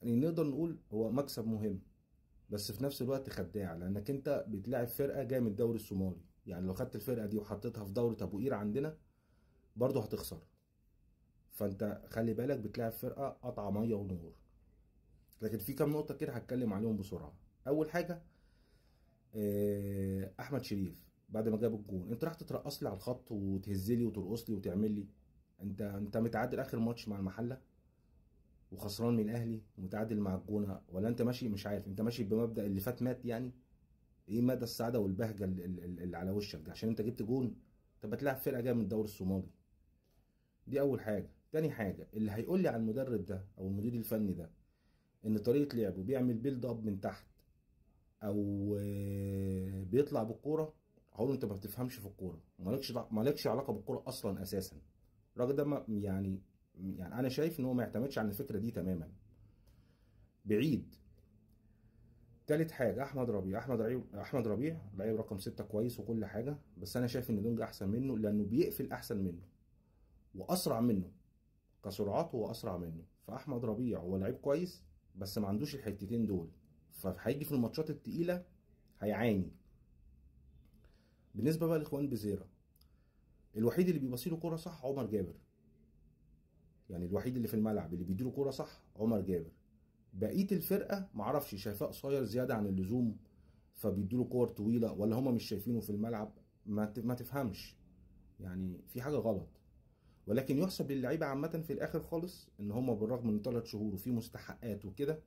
يعني نقدر نقول هو مكسب مهم، بس في نفس الوقت خداع، لانك انت بتلاعب فرقه جايه من الدوري الصومالي. يعني لو خدت الفرقه دي وحطيتها في دوره ابو قير عندنا برضه هتخسر. فانت خلي بالك بتلاعب فرقه قطع ميه ونور. لكن في كام نقطه كده هتكلم عليهم بسرعه. اول حاجه، احمد شريف بعد ما جاب الجون انت راح تترقص لي على الخط وتهز لي وترقص لي وتعمل لي. انت متعادل اخر ماتش مع المحله وخسران من الاهلي ومتعادل مع الجونه، ولا انت ماشي مش عارف انت ماشي بمبدأ اللي فات مات يعني؟ ايه مدى السعاده والبهجه اللي على وشك ده عشان انت جبت جون؟ طب بتلعب فرقه جايه من الدوري الصومالي. دي اول حاجه. تاني حاجه، اللي هيقول لي على المدرب ده او المدير الفني ده ان طريقه لعبه بيعمل بيلد اب من تحت او بيطلع بالكوره، هقول له انت ما بتفهمش في الكوره، مالكش علاقه بالكوره اصلا اساسا. الراجل ده يعني انا شايف ان هو ما يعتمدش على الفكره دي تماما، بعيد. تالت حاجه، احمد ربيع لعيب رقم 6 كويس وكل حاجه، بس انا شايف ان دونجا احسن منه لانه بيقفل احسن منه واسرع منه. كسرعات هو اسرع منه. فاحمد ربيع هو لعيب كويس بس ما عندوش الحتتين دول، فهيجي في الماتشات التقيله هيعاني. بالنسبه بقى لاخوان بزيرة، الوحيد اللي بيبصيله كوره صح عمر جابر. يعني الوحيد اللي في الملعب اللي بيديله كوره صح عمر جابر. بقيه الفرقه معرفش شايفاه قصير زياده عن اللزوم فبيديله كور طويله، ولا هما مش شايفينه في الملعب. ما تفهمش، يعني في حاجه غلط. ولكن يحسب للعيبه عامه في الاخر خالص ان هما بالرغم من 3 شهور وفي مستحقات وكده،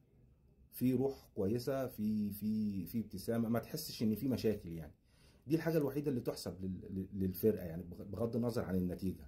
في روح كويسه، في ابتسامه، ما تحسش ان في مشاكل يعني. دي الحاجه الوحيده اللي تحسب للفرقه يعني بغض النظر عن النتيجه.